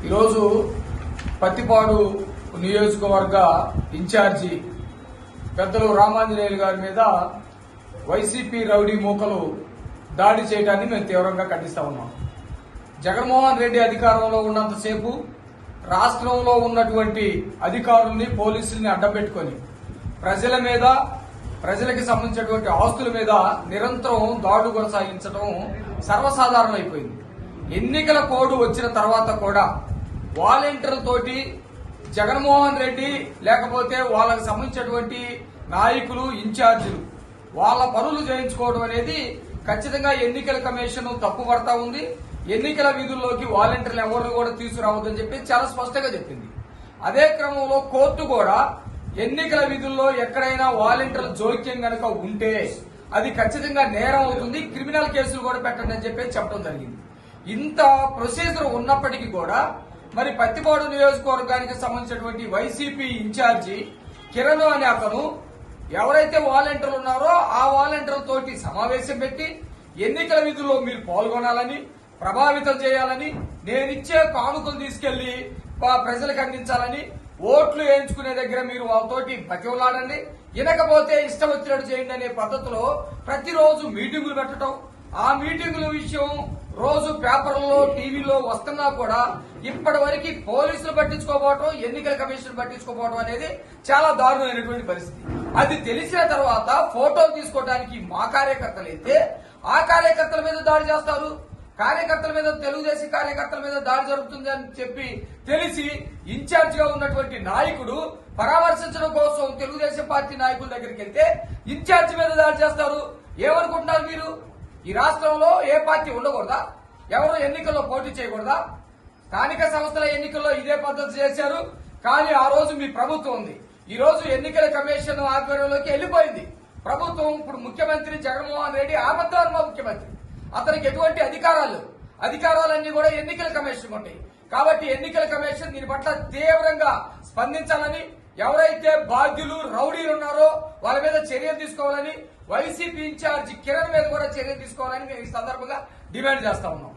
ఈరోజు పత్తిపాడు నియోజకవర్గ ఇన్ఛార్జి పెద్దలు రామాంజనేయులు గారి మీద వైసీపీ రౌడీ మూకలు దాడి చేయడాన్ని మేము తీవ్రంగా ఖండిస్తా ఉన్నాం. జగన్మోహన్ రెడ్డి అధికారంలో ఉన్నంతసేపు రాష్ట్రంలో ఉన్నటువంటి అధికారుల్ని పోలీసుల్ని అడ్డం పెట్టుకుని ప్రజల మీద ప్రజలకు సంబంధించినటువంటి ఆస్తుల మీద నిరంతరం దాడులు కొనసాగించడం సర్వసాధారణమైపోయింది. ఎన్నికల కోడ్ వచ్చిన తర్వాత కూడా వాలంటీర్లతోటి జగన్మోహన్ రెడ్డి లేకపోతే వాళ్ళకి సంబంధించినటువంటి నాయకులు ఇన్ఛార్జీలు వాళ్ళ పనులు చేయించుకోవడం అనేది ఖచ్చితంగా ఎన్నికల కమిషన్ తప్పుపడతా ఉంది. ఎన్నికల విధుల్లోకి వాలంటీర్లు ఎవరిని కూడా తీసుకురావద్దని చెప్పి చాలా స్పష్టంగా చెప్పింది. అదే క్రమంలో కోర్టు కూడా ఎన్నికల విధుల్లో ఎక్కడైనా వాలంటీర్ల జోక్యం గనక ఉంటే అది ఖచ్చితంగా నేరం అవుతుంది, క్రిమినల్ కేసులు కూడా పెట్టండి అని చెప్పి చెప్పడం జరిగింది. ఇంత ప్రొసీజర్ ఉన్నప్పటికీ కూడా మరి పత్తిపాడు నియోజకవర్గానికి సంబంధించినటువంటి వైసీపీ ఇన్ఛార్జి కిరణ్ అనే అతను ఎవరైతే వాలంటీర్లు ఉన్నారో ఆ వాలంటీర్లతోటి సమావేశం పెట్టి ఎన్నికల విధుల్లో మీరు పాల్గొనాలని, ప్రభావితం చేయాలని, నేనిచ్చే కానుకలు తీసుకెళ్లి ప్రజలకు అందించాలని, ఓట్లు వేయించుకునే దగ్గర మీరు వాళ్ళతోటి బతివలాడండి, వినకపోతే ఇష్టం వచ్చినట్టు చేయండి అనే పద్ధతిలో ప్రతిరోజు మీటింగులు పెట్టడం, ఆ మీటింగుల విషయం రోజు పేపర్లో టీవీలో వస్తున్నా కూడా ఇప్పటి వరకు పోలీసులు పట్టించుకోపోవడం, ఎన్నికల కమిషన్ పట్టించుకోపోవడం అనేది చాలా దారుణమైనటువంటి పరిస్థితి. అది తెలిసిన తర్వాత ఫోటోలు తీసుకోవడానికి మా కార్యకర్తలు అయితే ఆ కార్యకర్తల మీద దాడి చేస్తారు. కార్యకర్తల మీద, తెలుగుదేశం కార్యకర్తల మీద దాడి జరుగుతుంది అని చెప్పి తెలిసి ఇన్ఛార్జ్ గా ఉన్నటువంటి నాయకుడు పరామర్శించడం కోసం తెలుగుదేశం పార్టీ నాయకుల దగ్గరికి వెళ్తే ఇన్ఛార్జ్ మీద దాడి చేస్తారు. ఏమనుకుంటున్నారు మీరు? ఈ రాష్ట్రంలో ఏ పార్టీ ఉండకూడదా? ఎవరు ఎన్నికల్లో పోటీ చేయకూడదా? స్థానిక సంస్థల ఎన్నికల్లో ఇదే పద్ధతి చేశారు. కానీ ఆ రోజు మీ ప్రభుత్వం ఉంది. ఈ రోజు ఎన్నికల కమిషన్ ఆధ్వర్యంలోకి వెళ్లిపోయింది ప్రభుత్వం. ఇప్పుడు ముఖ్యమంత్రి జగన్మోహన్ రెడ్డి ఆపద్ధర్మ ముఖ్యమంత్రి, అతనికి ఎటువంటి అధికారాలన్నీ కూడా ఎన్నికల కమిషన్ ఉంటాయి. కాబట్టి ఎన్నికల కమిషన్ దీని పట్ల తీవ్రంగా స్పందించాలని, ఎవరైతే బాధ్యులు రౌడీలు ఉన్నారో వాళ్ళ మీద చర్యలు తీసుకోవాలని, వైసీపీ ఇన్ఛార్జి కిరణ్ మీద కూడా చర్యలు తీసుకోవాలని మేము ఈ సందర్భంగా డిమాండ్ చేస్తా ఉన్నాం.